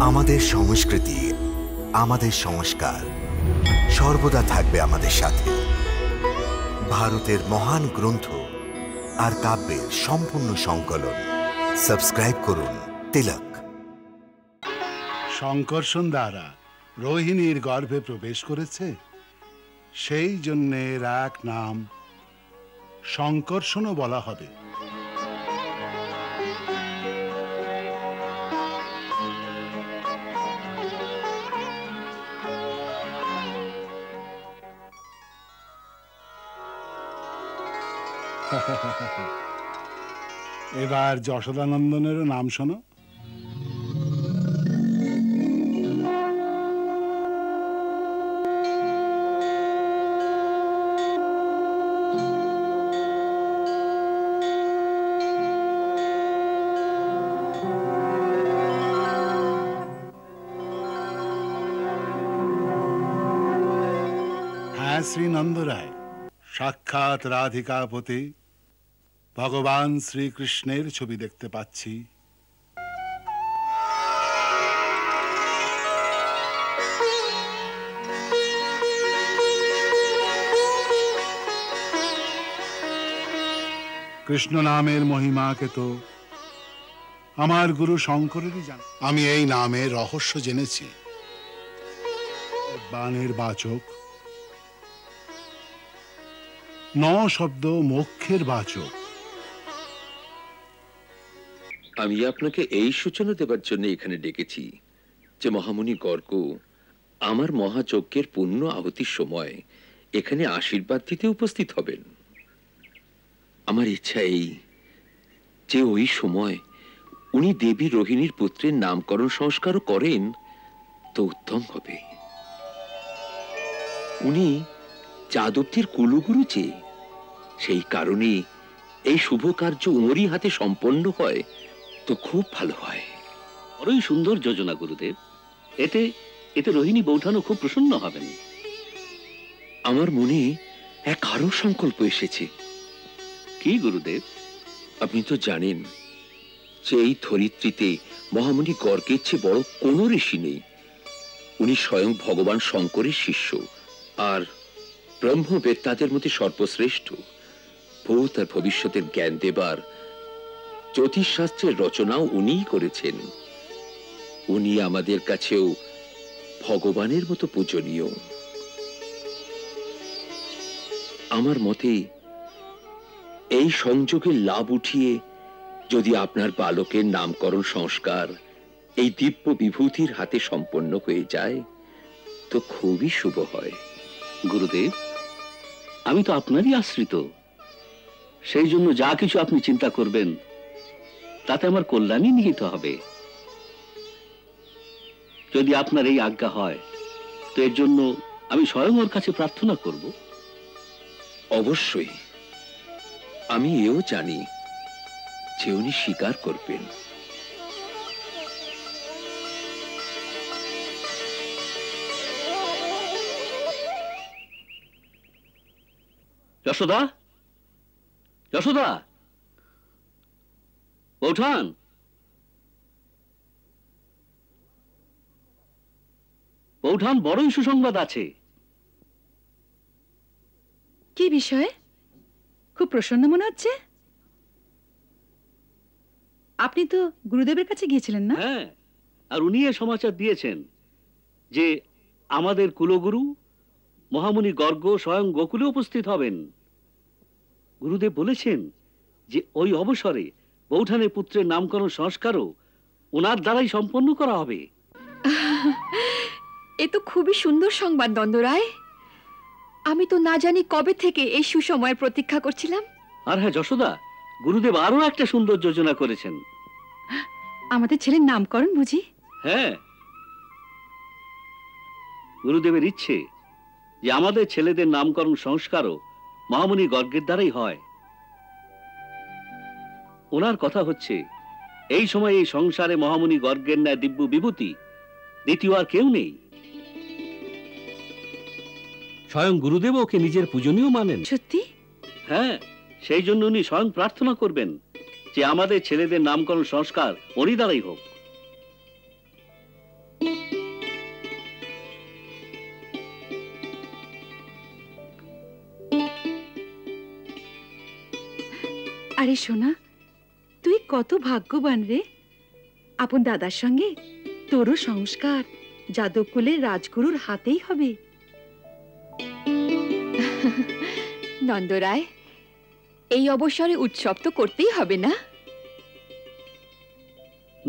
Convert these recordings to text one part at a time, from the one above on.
আমাদের সংস্কৃতি, আমাদের সংস্কার সর্বদা থাকবে আমাদের সাথে। ভারতের মহান গ্রন্থ আর কাব্যের সম্পূর্ণ সংকলন। সাবস্ক্রাইব করুন তিলক। শঙ্কর্ষণ দ্বারা রোহিণীর গর্ভে প্রবেশ করেছে, সেই জন্যে এর এক নাম শঙ্কর্ষণও বলা হবে। এবার যশোদানন্দনেরও নাম শোনো। হ্যাঁ, শ্রী নন্দরায়, সাক্ষাৎ রাধিকাপতি ভগবান শ্রীকৃষ্ণের ছবি দেখতে পাচ্ছি। কৃষ্ণ নামের মহিমাকে তো আমার গুরু শঙ্করেরই জান। আমি এই নামের রহস্য জেনেছি। বাণের বাচক, ন শব্দ মোক্ষের বাচক। আমি আপনাকে এই সূচনা দেবার জন্য এখানে ডেকেছি যে মহামুনি গর্গ আমার মহাযজ্ঞের পূর্ণ আহুতির সময় এখানে আশীর্বাদ দিতে উপস্থিত হবেন। আমার ইচ্ছা এই যে ওই সময় উনি দেবী রোহিণীর পুত্রের নামকরণ সংস্কারও করেন তো উত্তম হবে। উনি যাদবটির কুলগুরু যে, সেই কারণে এই শুভ কার্য উমরি হাতে সম্পন্ন হয় তো খুব ভালো হয়। বড়ই সুন্দর যোজনা গুরুদেব। এতে এতে রোহিণী বৌঠানও খুব প্রসন্ন হবেন। আমার মনে এক আরো সংকল্প এসেছে। কি গুরুদেব? আপনি তো জানেন যে এই ধরিত্রীতে মহামুনি গর্গের চেয়ে বড় কোনো ঋষি নেই। উনি স্বয়ং ভগবান শঙ্করের শিষ্য, আর ব্রহ্মবেদ তাদের মধ্যে সর্বশ্রেষ্ঠ। ভূত আর ভবিষ্যতের জ্ঞান দেবার জ্যোতিষশাস্ত্রের রচনাও উনিই করেছেন। উনি আমাদের কাছেও ভগবানের মতো পূজনীয়। আমার মতে এই সংযোগের লাভ উঠিয়ে যদি আপনার বালকের নামকরণ সংস্কার এই দিব্য বিভূতির হাতে সম্পন্ন হয়ে যায় তো খুবই শুভ হয়। গুরুদেব, আমি তো আপনারই আশ্রিত। সেই জন্য যা কিছু আপনি চিন্তা করবেন তাতে আমার কল্যাণই নিহিত হবে। যদি আপনার এই আজ্ঞা হয় তো এর জন্য আমি স্বয়ং ওর কাছে প্রার্থনা করব। অবশ্যই। আমি এও জানি যে উনি স্বীকার করবেন। যশোদা, যশোদা, বৌঠান, বৌঠান, বড়ই সুসংবাদ আছে। কি বিষয়ে? খুব প্রসন্ন মনে হচ্ছে। আপনি তো গুরুদেবের কাছে গিয়েছিলেন না? হ্যাঁ, আর উনি এ সমাচার দিয়েছেন যে আমাদের কুলগুরু মহামুনি গর্গ স্বয়ং গোকুলে উপস্থিত হবেন। গুরুদেব বলেছেন যে ওই অবসরে বৌঠানের পুত্রের নামকরণ সংস্কারও ওনার দ্বারাই সম্পন্ন করা হবে। এ তো খুবই সুন্দর সংবাদ দন্দরায়। আমি তো না জানি কবে থেকে এই সুসময়ের প্রতীক্ষা করছিলাম। আর হ্যাঁ যশোদা, গুরুদেব আরো একটা সুন্দর যোজনা করেছেন। আমাদের ছেলের নামকরণ বুঝি? হ্যাঁ, গুরুদেবের ইচ্ছে যে আমাদের ছেলেদের নামকরণ সংস্কারও মহামুনি গর্গের দ্বারাই হয়। ওনার কথা হচ্ছে এই সময় এই সংসারে মহামুনি গর্গের ন্যায় দিব্য বিভূতি দ্বিতীয় আর কেউ নেই। স্বয়ং গুরুদেব ওকে নিজের পূজনীয় মানেন। সত্যি? হ্যাঁ, সেই জন্য উনি স্বয়ং প্রার্থনা করবেন যে আমাদের ছেলেদের নামকরণ সংস্কার ওরই দ্বারাই হোক। আরে সোনা, তুই কত ভাগ্যবান রে। আপন দাদার সঙ্গে তোরও সংস্কার যাদবকুলের রাজগুরুর হাতেই হবে। নন্দরায়, এই অবসরে উৎসব তো করতেই হবে না?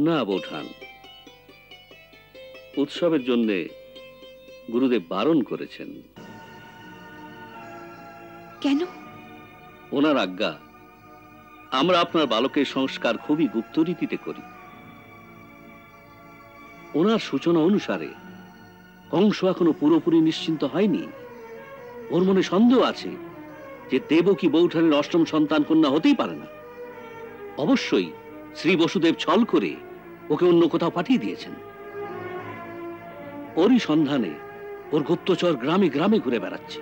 না বৌঠান, উৎসবের জন্য গুরুদেব বারণ করেছেন। কেন? ওনার আজ্ঞা, আমরা আপনার বালকের সংস্কার খুবই গুপ্ত রীতিতে করি। ওনার সূচনা অনুসারে কংস এখনো পুরোপুরি নিশ্চিন্ত হয়নি। ওর মনে সন্দেহ আছে যে দেবকী বৌঠানের অষ্টম সন্তান কন্যা হতেই পারে না। অবশ্যই শ্রী বসুদেব ছল করে ওকে অন্য কোথাও পাঠিয়ে দিয়েছেন। ওরই সন্ধানে ওর গুপ্তচর গ্রামে গ্রামে ঘুরে বেড়াচ্ছে।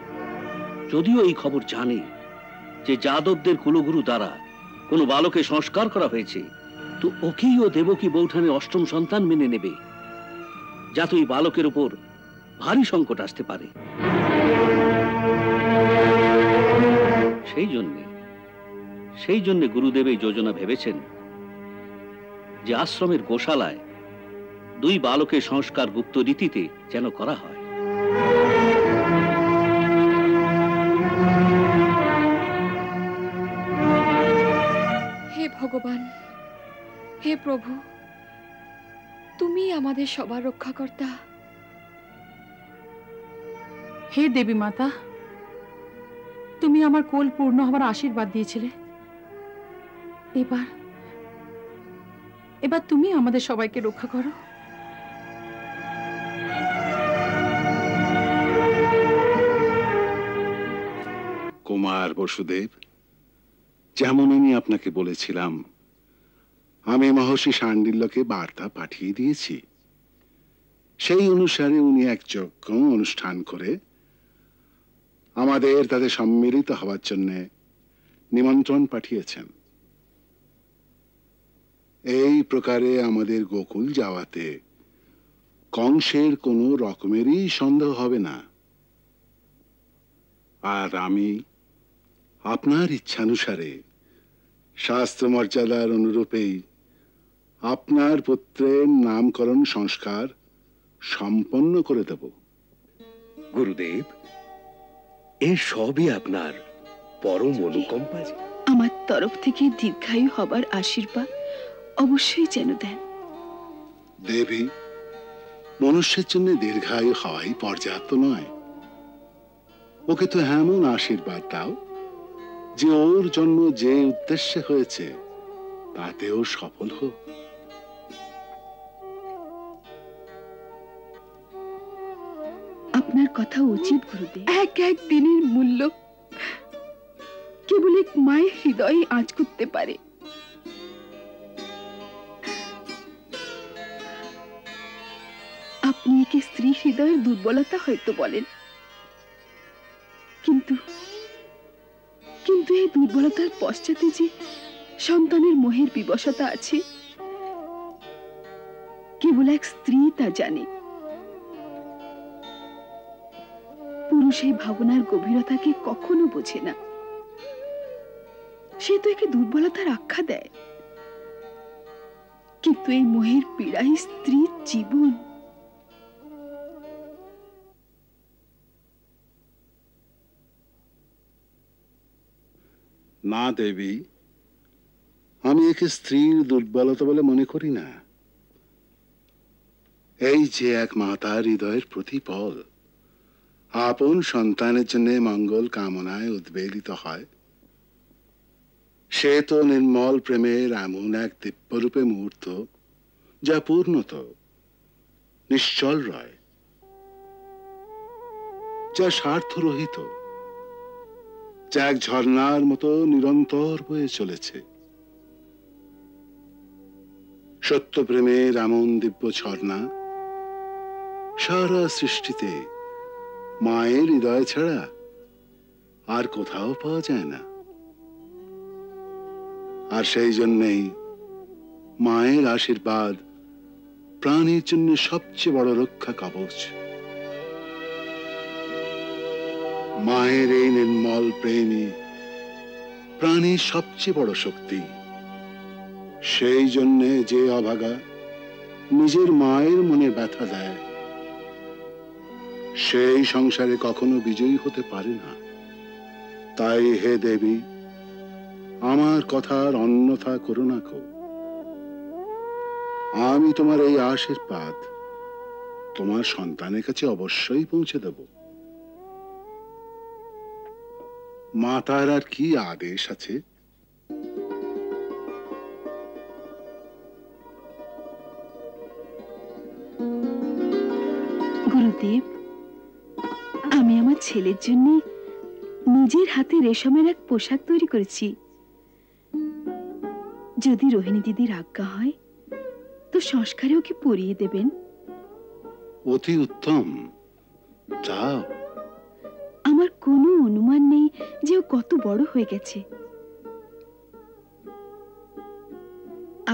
যদিও এই খবর জানে যে যাদবদের কুলগুরু দ্বারা কোনো বালকে সংস্কার করা হয়েছে, তো ওকেই ও দেবকী বৌঠানের অষ্টম সন্তান মেনে নেবে, যাতে ওই বালকের উপর ভারী সংকট আসতে পারে। সেই জন্যে গুরুদেব এই যোজনা ভেবেছেন যে আশ্রমের গোশালায় দুই বালকের সংস্কার গুপ্ত রীতিতে যেন করা হয়। হে ভগবান, হে প্রভু, তুমি আমাদের সবার রক্ষাকর্তা। হে দেবী মাতা, তুমি আমার কোল পূর্ণ হবার আশীর্বাদ দিয়েছিলে। এবার তুমি আমাদের সবাইকে রক্ষা করো। কুমার বসুদেব, যেমন আমি আপনাকে বলেছিলাম, আমি মহর্ষি শাণ্ডিল্যকে বার্তা পাঠিয়ে দিয়েছি। সেই অনুসারে উনি এক যজ্ঞ অনুষ্ঠান করে আমাদের তাদের সম্মিলিত হওয়ার জন্য নিমন্ত্রণ পাঠিয়েছেন। এই প্রকারে আমাদের গোকুল যাওয়াতে কংসের কোনো রকমেরই সন্দেহ হবে না। আর আমি আপনার ইচ্ছানুসারে শাস্ত্র মর্যাদার অনুরূপেই আপনার পুত্রের নামকরণ সংস্কার সম্পন্ন করে দেব। গুরুদেব, এই সবই আপনার পরম অনুকম্পা। আমার তরফ থেকে দীর্ঘায়ু হবার আশীর্বাদ অবশ্যই যেন দেন। দেবী, মনুষ্যের জন্য দীর্ঘায়ু হওয়াই পর্যাপ্ত নয়, ওকে তো এমন আশীর্বাদ দাও যে ওর জন্ম যে উদ্দেশ্যে হয়েছে তাতেও সফল হোক। আপনার কথা উচিত গুরুদেব। এক এক দিনের মূল্য কেবল এক মায়ের হৃদয়ে আঁচ করতে পারে। আপনি একে স্ত্রী হৃদয়ের দুর্বলতা হয়তো বলেন, কিন্তু এই দুর্বলতার পশ্চাতে যে সন্তানের মোহের বিবশতা আছে, কেবল এক স্ত্রী তা জানে। পুরুষ এই ভাবনার গভীরতাকে কখনো বোঝে না। সে তো একে দুর্বলতার আখ্যা দেয়, কিন্তু এই মোহের পীড়াই স্ত্রীর জীবন। না দেবী, আমি একে স্ত্রীর দুর্বলতা বলে মনে করি না। এই যে এক মাতার হৃদয়ের প্রতিপল আপন সন্তানের জন্য মঙ্গল কামনায় উদ্বেলিত হয়, সে তো নির্মল প্রেমের এমন এক দিব্যরূপে মুহূর্ত যা পূর্ণত নিশ্চল রয়, যা স্বার্থরহিত, যা এক ঝর্ণার মতো নিরন্তর বয়ে চলেছে। সত্য প্রেমের এমন দিব্য ঝর্ণা সারা সৃষ্টিতে মায়ের হৃদয় ছাড়া আর কোথাও পাওয়া যায় না। আর সেই জন্যেই মায়ের আশীর্বাদ প্রাণীর জন্য সবচেয়ে বড় রক্ষা কবচ। মায়ের এই নির্মল প্রেমই প্রাণীর সবচেয়ে বড় শক্তি। সেই জন্যে যে অভাগা নিজের মায়ের মনে ব্যথা দেয়, সেই সংসারে কখনো বিজয়ী হতে পারে না। তাই হে দেবী, আমার কথার অন্যথা করো না কো। আমি তোমার এই আশীর্বাদ তোমার সন্তানের কাছে অবশ্যই পৌঁছে দেব। মাতার আর কি আদেশ আছে? গুরুদেব, আমি আমার ছেলের জন্য নিজের হাতে রেশমের এক পোশাক তৈরি করেছি। যদি রোহিণী দিদির আজ্ঞা হয় তো সংস্কারে ওকে পরিয়ে দেবেন। অতি উত্তম, যাও। আমার কোনো অনুমান নেই যে ও কত বড় হয়ে গেছে।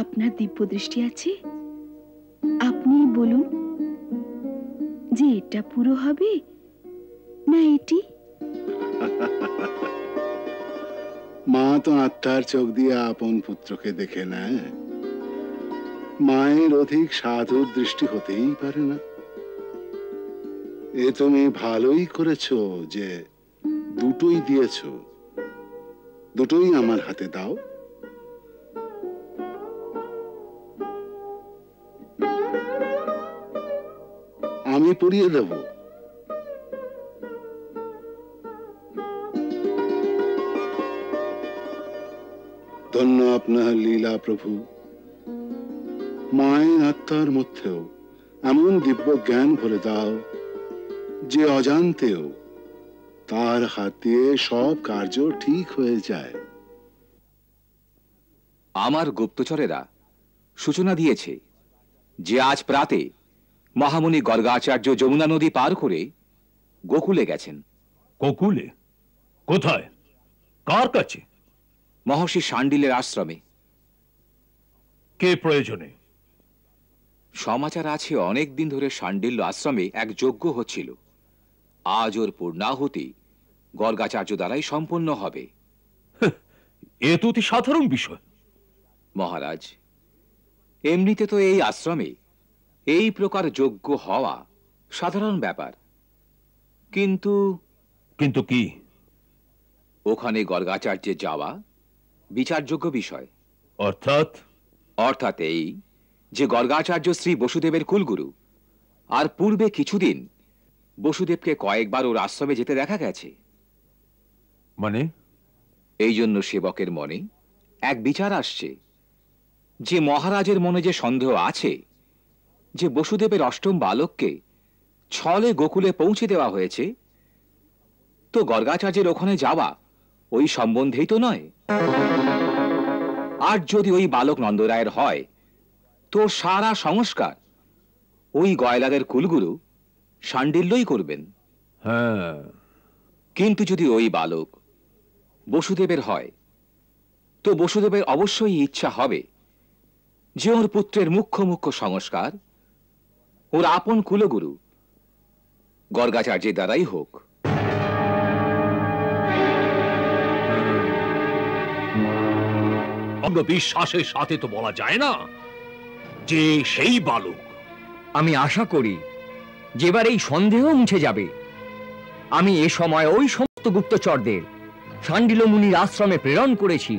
আপনার দিব্য দৃষ্টি আছে, আপনি বলুন যে এটা পুরো হবে না এটি। মা তো আত্মার চোখ দিয়ে আপন পুত্রকে দেখে নেয়, মায়ের অধিক সাধুর দৃষ্টি হতেই পারে না। এ তুমি ভালোই করেছো যে দুটোই দিয়েছো। দুটোই আমার হাতে দাও। আমি পরিয়ে দেব। ধন্য আপনার লীলা প্রভু। মায়ের আত্মার মধ্যেও এমন দিব্য জ্ঞান ভরে দাও যে অজান্তেও তার হাত দিয়ে সব কার্য ঠিক হয়ে যায়। আমার গুপ্তচরেরা সূচনা দিয়েছে যে আজ প্রাতে মহামুনি গর্গাচার্য যমুনা নদী পার করে গোকুলে গেছেন। গোকুলে? কোথায়? কার কাছে? মহর্ষি শাণ্ডিলের আশ্রমে। কে প্রয়োজনে? সমাচার আছে অনেক দিন ধরে শাণ্ডিল্য আশ্রমে এক যজ্ঞ হচ্ছিল। আজ ওর পূর্ণাহুতি গর্গাচার্য দ্বারাই সম্পন্ন হবে। এ তো অতি সাধারণ বিষয়। মহারাজ, এমনিতে তো এই আশ্রমে এই প্রকার যজ্ঞ হওয়া সাধারণ ব্যাপার, কিন্তু কিন্তু কি? ওখানে গর্গাচার্যের যাওয়া বিচারযোগ্য বিষয়। অর্থাৎ? অর্থাৎ এই যে গর্গাচার্য শ্রী বসুদেবের কুলগুরু, আর পূর্বে কিছুদিন বসুদেবকে কয়েকবার ওর আশ্রমে যেতে দেখা গেছে। মানে? এই জন্য সেবকের মনে এক বিচার আসছে যে মহারাজের মনে যে সন্দেহ আছে যে বসুদেবের অষ্টম বালককে ছলে গোকুলে পৌঁছে দেওয়া হয়েছে, তো গর্গাচার্যের ওখানে যাওয়া ওই সম্বন্ধেই তো নয়। আর যদি ওই বালক নন্দরায়ের হয় তো সারা সংস্কার ওই গয়লাদের কুলগুরু শাণ্ডিল্যই করবেন। হ্যাঁ, কিন্তু যদি ওই বালক বসুদেবের হয় তো বসুদেবের অবশ্যই ইচ্ছা হবে যে ওর পুত্রের মুখ্য মুখ্য সংস্কার ওর আপন কুলগুরু গর্গাচার্যের দ্বারাই হোক। বিশ্বাসের সাথে তো বলা যায় না যে সেই বালক। আমি আশা করি যেবার এই সন্দেহ মুছে যাবে। আমি এ সময় ওই সমস্ত গুপ্তচরদের শাণ্ডিল্য মুনির আশ্রমে প্রেরণ করেছি।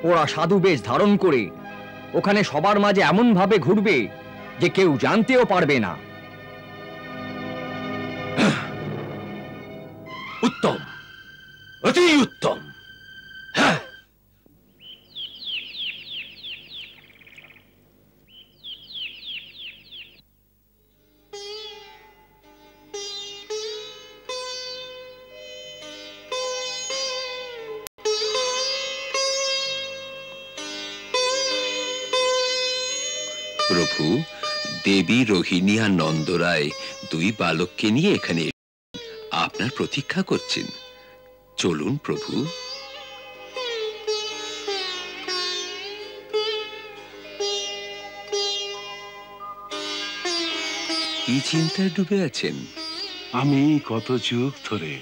ওরা সাধু বেশ ধারণ করে ওখানে সবার মাঝে এমন ভাবে ঘুরবে যে কেউ জানতেও পারবে না। উত্তম, অতি উত্তম। প্রভু, দেবী রোহিণী আর নন্দরায় দুই বালককে নিয়ে এখানে আপনার প্রতীক্ষা করছেন। চলুন প্রভু। কি চিন্তায় ডুবে আছেন? আমি কত যুগ ধরে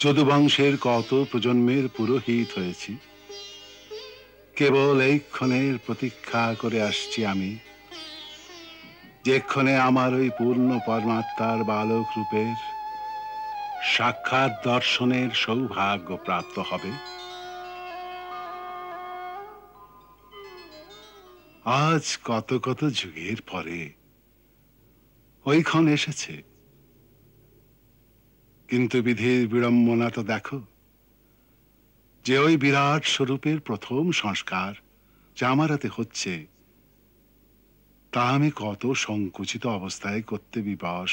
যদুবংশের কত প্রজন্মের পুরোহিত হয়েছি, কেবল এই ক্ষণের প্রতীক্ষা করে আসছি আমি, যে ক্ষণে আমার ওই পূর্ণ পরমাত্মার বালক রূপের সাক্ষাৎ দর্শনের সৌভাগ্য প্রাপ্ত হবে। আজ কত কত যুগের পরে ওই ক্ষণ এসেছে, কিন্তু বিধির বিড়ম্বনা তো দেখো, যে ওই বিরাট স্বরূপের প্রথম সংস্কার যা আমার হাতে হচ্ছে, তা আমি কত সংকুচিত অবস্থায় করতে বিবশ।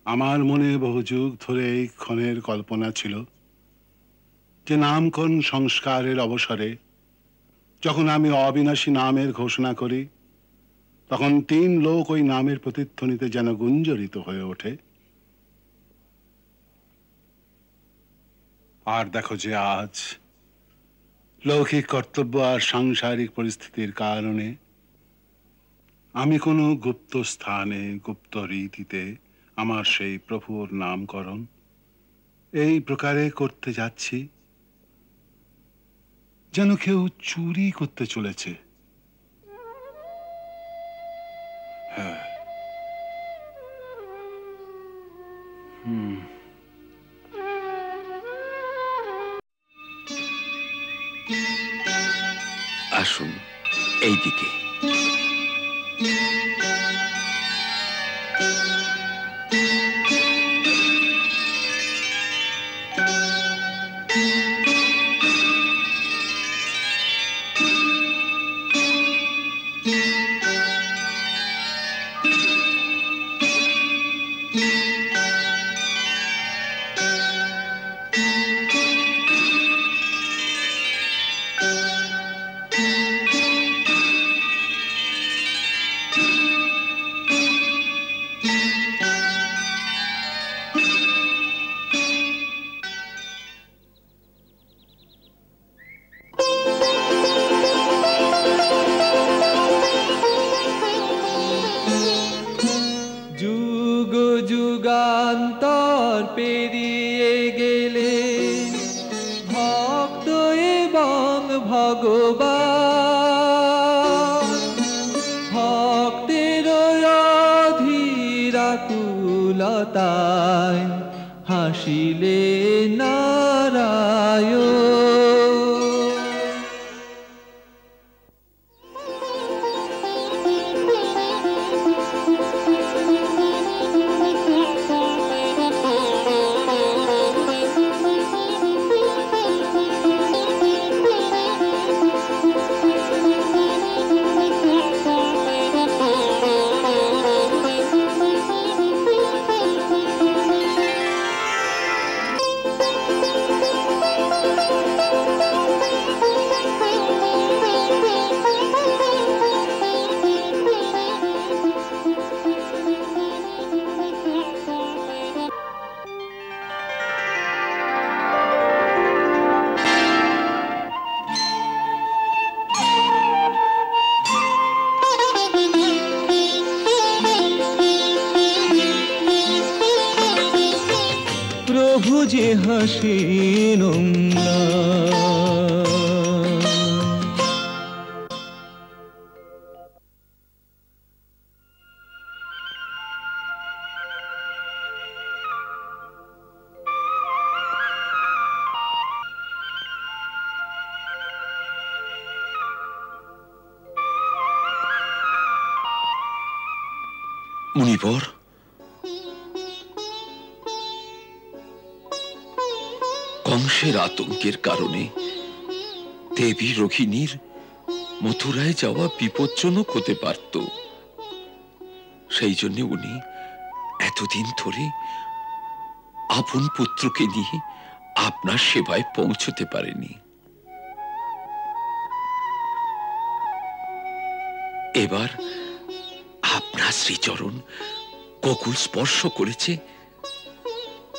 আমার মনে বহু যুগ ধরে এই ক্ষণের কল্পনা ছিল যে নামকরণ সংস্কারের অবসরে যখন আমি অবিনাশী নামের ঘোষণা করি, তখন 3 লোক ওই নামের প্রতিধ্বনিতে যেন গুঞ্জরিত হয়ে ওঠে। আর দেখো যে আজ লৌকিক কর্তব্য আর সাংসারিক পরিস্থিতির কারণে আমি কোনো গুপ্ত স্থানে গুপ্ত রীতিতে আমার সেই প্রভুর নামকরণ এই প্রকারে করতে যাচ্ছি, যেন কেউ চুরি করতে চলেছে। হ্যাঁ, আসুন এইদিকে। যুগান্তর পেরিয়ে গেলে ভক্ত এবং ভগবান ভক্তের অধীরাকুলতায় হাসিলে নারায়ণ। প্রভু যে হাসেন মুনিবর, কংসের আতঙ্কের কারণে দেবী রোহিণীর মথুরায় যাওয়া বিপজ্জনক হতে পারত। সেই জন্য উনি এতদিন ধরে আপন পুত্রকে নিয়ে আপনার সেবায় পৌঁছতে পারেনি। এবার আপনার শ্রীচরণ গোকুল স্পর্শ করেছে,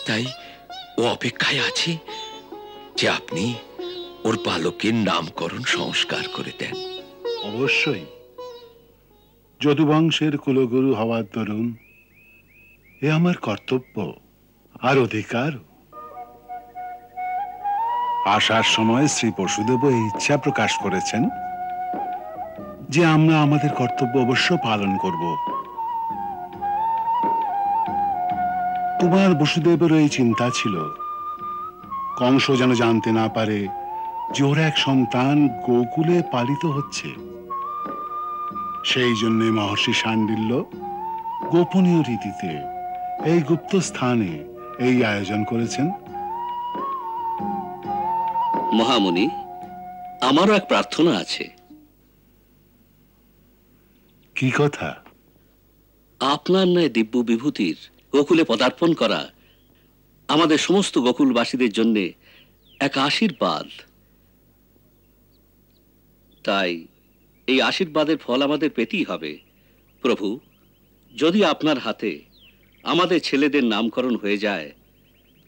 তাই ও অপেক্ষায় আছে যে আপনি ওর বালকের নামকরণ সংস্কার করে দেন। অবশ্যই। যদুবংশের কুলগুরু হওয়ার দরুন এ আমার কর্তব্য আর অধিকার। আসার সময় শ্রী বসুদেব এই ইচ্ছা প্রকাশ করেছেন যে আমরা আমাদের কর্তব্য অবশ্য পালন করব। কুমার বসুদেবের এই চিন্তা ছিল কংস যেন জানতে না পারে যে ওর এক সন্তান গোকুলে পালিত হচ্ছে। সেই জন্য মহর্ষি শাণ্ডিল্য গোপনীয় রীতিতে এই গুপ্ত স্থানে এই আয়োজন করেছেন। মহামুনি, আমারও এক প্রার্থনা আছে। কি কথা? আপনার ন্যায় দিব্য বিভূতির গোকুলে পদার্পণ করা আমাদের সমস্ত গোকুলবাসীদের জন্য এক আশীর্বাদ। তাই এই আশীর্বাদের ফল আমাদের পেতেই হবে। প্রভু, যদি আপনার হাতে আমাদের ছেলেদের নামকরণ হয়ে যায়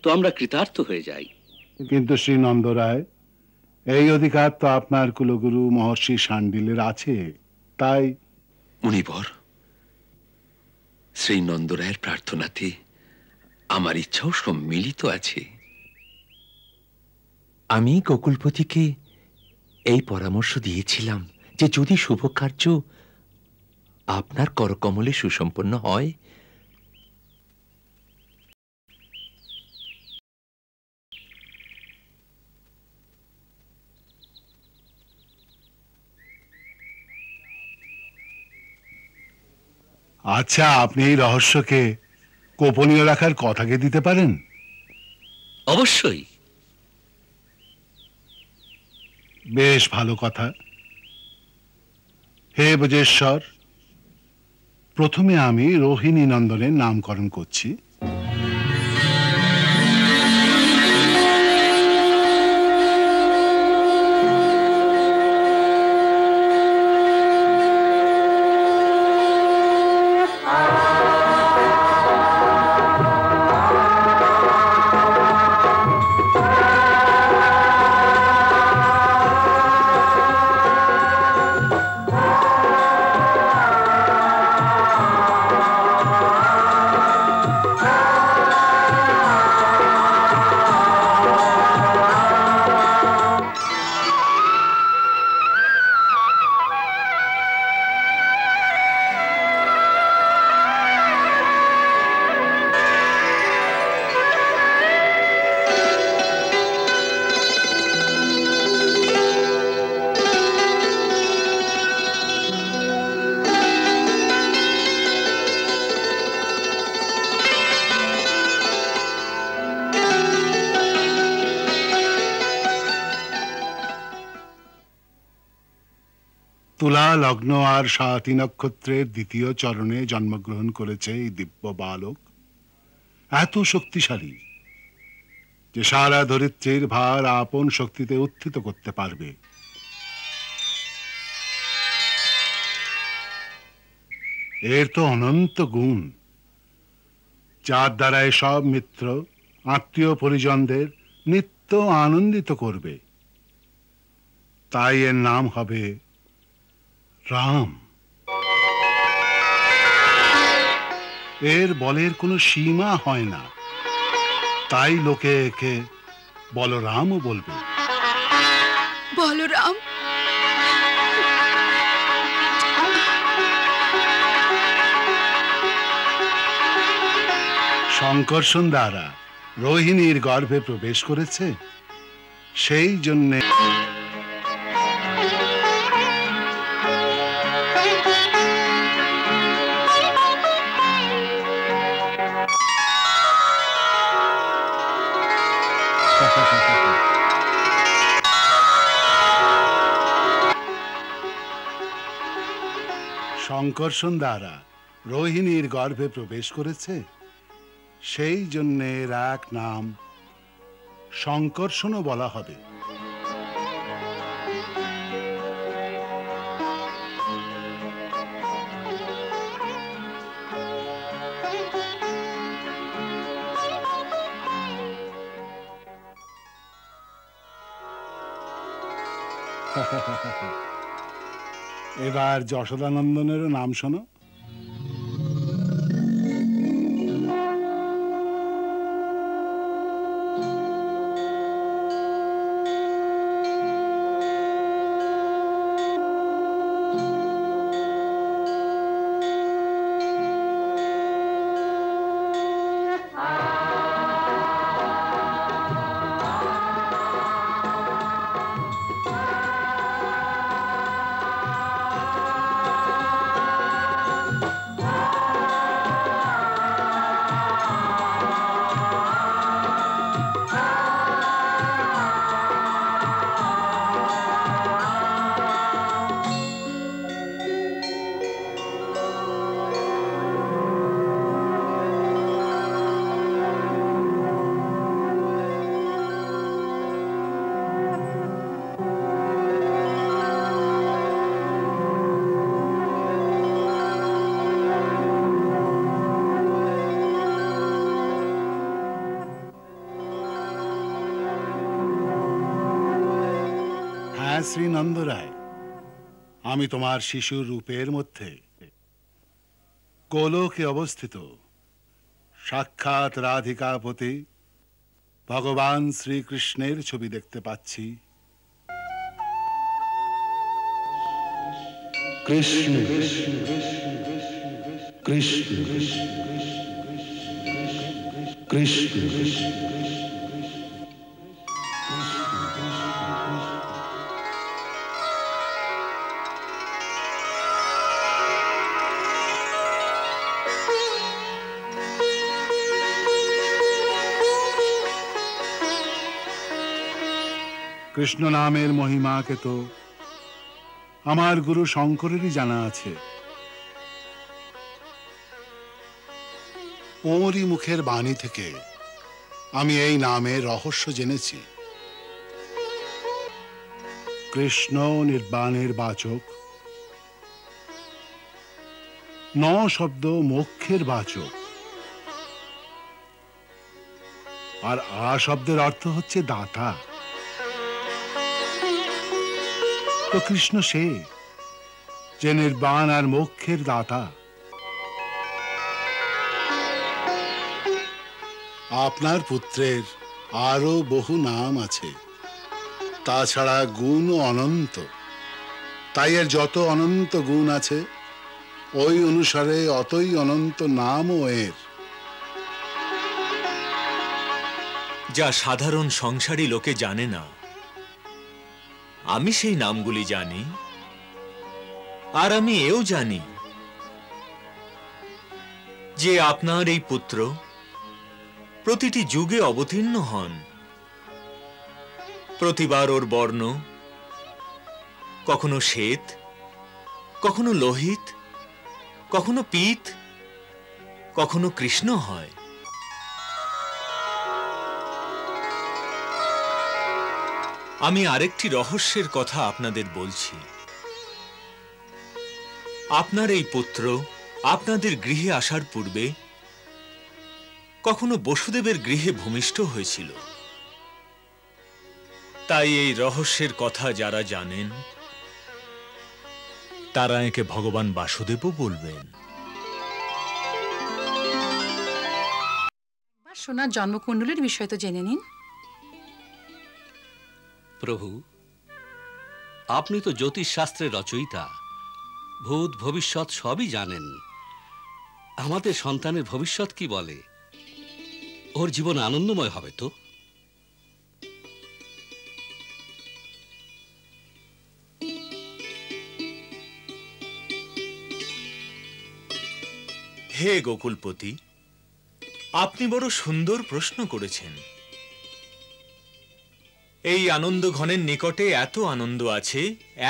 তো আমরা কৃতার্থ হয়ে যাই। কিন্তু শ্রী নন্দ রায়, এই অধিকার তো আপনার কুলগুরু মহর্ষি শাণ্ডিল্যের আছে। তাই মুনিবর, শ্রী নন্দরায়ের প্রার্থনাতে আমার ইচ্ছাও সম্মিলিত আছে। আমি গোকুলপতিকে এই পরামর্শ দিয়েছিলাম যে যদি শুভ কার্য আপনার করকমলে সুসম্পন্ন হয় আচ্ছা, আপনি এই রহস্যকে গোপনীয় রাখার কথাকে দিতে পারেন? অবশ্যই। বেশ ভালো কথা। হে ব্রজেশ্বর, প্রথমে আমি রোহিণী নন্দনের নামকরণ করছি। তুলা লগ্ন আর স্বাতি নক্ষত্রের দ্বিতীয় চরণে জন্মগ্রহণ করেছে এই দিব্য বালক। এত শক্তিশালী যে সারা ধরিত্রীর ভার আপন শক্তিতে উত্থিত করতে পারবে। এর তো অনন্ত গুণ, যার দ্বারা সব মিত্র আত্মীয় পরিজনদের নিত্য আনন্দিত করবে। তাই এর নাম হবে রাম। এর বলের কোনো সীমা হয় না, তাই লোকে একে বলরামও বলবে। বলরাম, শঙ্কর্ষণ দ্বারা রোহিণীর গর্ভে প্রবেশ করেছে, সেই জন্যে শঙ্কর্ষণ দ্বারা রোহিণীর গর্ভে প্রবেশ করেছে, সেই জন্যে এর এক নাম শঙ্কর্ষণও বলা হবে। এবার যশোদানন্দনেরও নাম শোনো। শ্রী নন্দরায়, আমি তোমার শিশুর রূপের মধ্যে গোলকে অবস্থিত সাক্ষাৎ রাধিকাপতি ভগবান শ্রীকৃষ্ণের ছবি দেখতে পাচ্ছি। কৃষ্ণ কৃষ্ণ কৃষ্ণ কৃষ্ণ নামের মহিমাকে তো আমার গুরু শঙ্করেরই জানা আছে। ওরই মুখের বাণী থেকে আমি এই নামের রহস্য জেনেছি। কৃষ্ণ নির্বাণের বাচক, ন শব্দ মোক্ষের বাচক, আর আ শব্দের অর্থ হচ্ছে দাতা। তো কৃষ্ণ সে যে নির্বাণ আর মোক্ষের দাতা। আপনার পুত্রের আরো বহু নাম আছে, তাছাড়া গুণও অনন্ত। তাই এর যত অনন্ত গুণ আছে, ওই অনুসারে অতই অনন্ত নামও এর। যা সাধারণ সংসারী লোকে জানে না, আমি সেই নামগুলি জানি। আর আমি এও জানি যে আপনার এই পুত্র প্রতিটি যুগে অবতীর্ণ হন। প্রতিবার ওর বর্ণ কখনো শ্বেত, কখনো লোহিত, কখনো পীত, কখনো কৃষ্ণ হয়। আমি আরেকটি রহস্যের কথা আপনাদের বলছি। আপনার এই পুত্র আপনাদের গৃহে আসার পূর্বে কখনো বসুদেবের গৃহে ভূমিষ্ঠ হয়েছিল। তাই এই রহস্যের কথা যারা জানেন, তারা একে ভগবান বাসুদেবও বলবেন। সোনার জন্মকুণ্ডলীর বিষয় তো জেনে নিন। প্রভু, আপনি তো জ্যোতিষ শাস্ত্রের রচয়িতা, ভূত ভবিষ্যৎ সবই জানেন। আমাদের সন্তানের ভবিষ্যৎ কি বলে? ওর জীবন আনন্দময় হবে তো? হে গোকুলপতি, আপনি বড় সুন্দর প্রশ্ন করেছেন। এই আনন্দ ঘনের নিকটে এত আনন্দ আছে,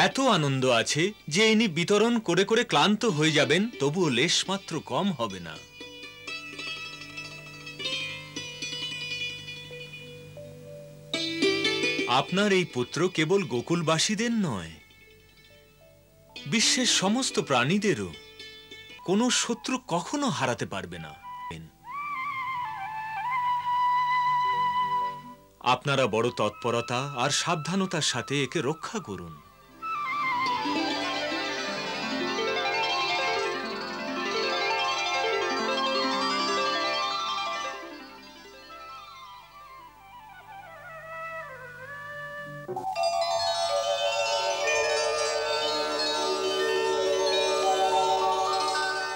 এত আনন্দ আছে যে ইনি বিতরণ করে করে ক্লান্ত হয়ে যাবেন, তবুও লেশমাত্র কম হবে না। আপনার এই পুত্র কেবল গোকুলবাসীদের নয়, বিশ্বের সমস্ত প্রাণীদেরও কোনো শত্রু কখনো হারাতে পারবে না। আপনারা বড় তৎপরতা আর সাবধানতার সাথে একে রক্ষা করুন।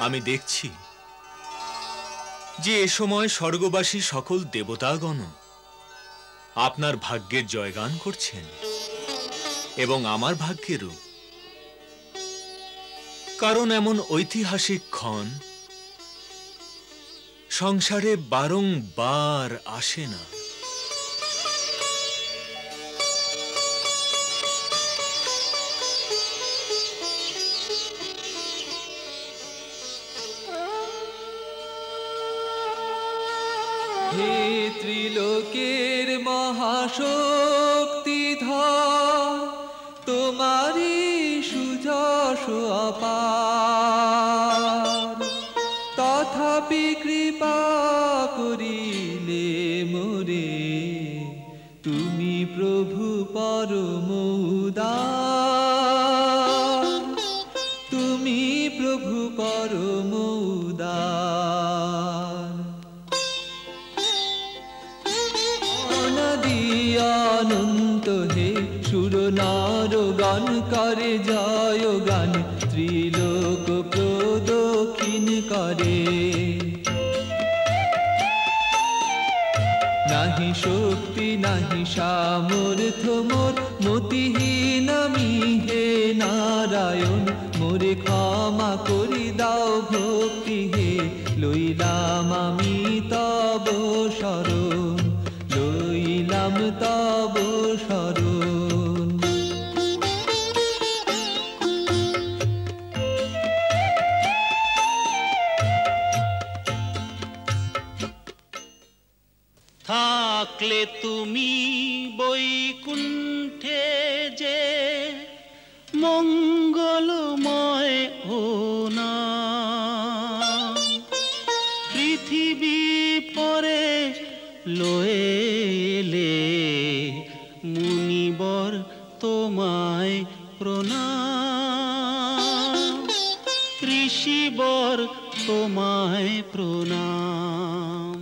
আমি দেখছি যে এ সময় স্বর্গবাসী সকল দেবতাগণ আপনার ভাগ্যের জয়গান করছেন, এবং আমার ভাগ্যেরও। কারণ এমন ঐতিহাসিক ক্ষণ সংসারে বারংবার আসে না। হে ত্রিলোকের মহাশক্তিধর, তোমারি সুযশ অপার, তথাপি কৃপা করিলে মোরে তুমি প্রভু পরম উদার, তুমি প্রভু পরম উদার। অনাদি অনন্ত হে সুর নর গান করে জয় গান, ত্রিলোক প্রদক্ষিণ করে। নাহি শক্তি নাহি সামর্থ্য মোর, মতিহীন আমি হে নারায়ণ। মোরে ক্ষমা করি দাও ভক্তি হে, লইলাম আমি তব শরণ, লইলাম তব শরণ। থাকলে তুমি বৈকুণ্ঠে যে মঙ্গলময় ও না, পৃথিবী পরে লয়েলে মুনিবর তোমায় প্রণাম, ঋষিবর তোমায় প্রণাম।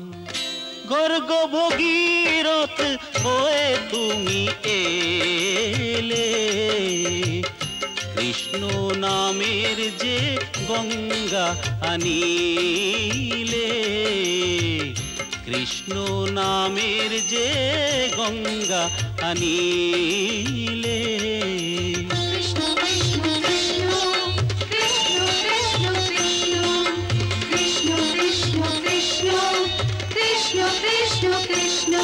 গর্গ ভগীরথ হয়ে তুমি এলে, কৃষ্ণ নামের যে গঙ্গা আনিলে, কৃষ্ণ নামের যে গঙ্গা আনিলে। কৃষ্ণ কৃষ্ণ কৃষ্ণ কৃষ্ণ কৃষ্ণ কৃষ্ণ কৃষ্ণ কৃষ্ণ কৃষ্ণ কৃষ্ণ।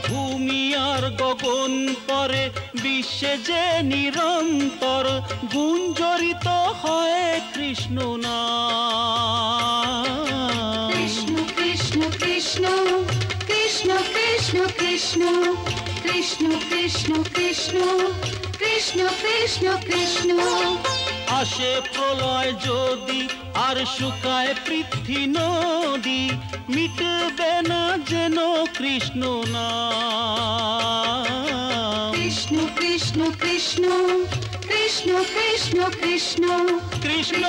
ভূমি আর গগন পরে বিশ্বে যে নিরন্তর গুঞ্জরিত হয় কৃষ্ণ নাম। কৃষ্ণ কৃষ্ণ কৃষ্ণ কৃষ্ণ কৃষ্ণ কৃষ্ণ কৃষ্ণ কৃষ্ণ কৃষ্ণ কৃষ্ণ কৃষ্ণ কৃষ্ণ। আসে প্রলয় যদি আর শুকায় পৃথ্বী নদী, মিটবে না যেন কৃষ্ণ নাম। কৃষ্ণ কৃষ্ণ কৃষ্ণ কৃষ্ণ কৃষ্ণ কৃষ্ণ কৃষ্ণ।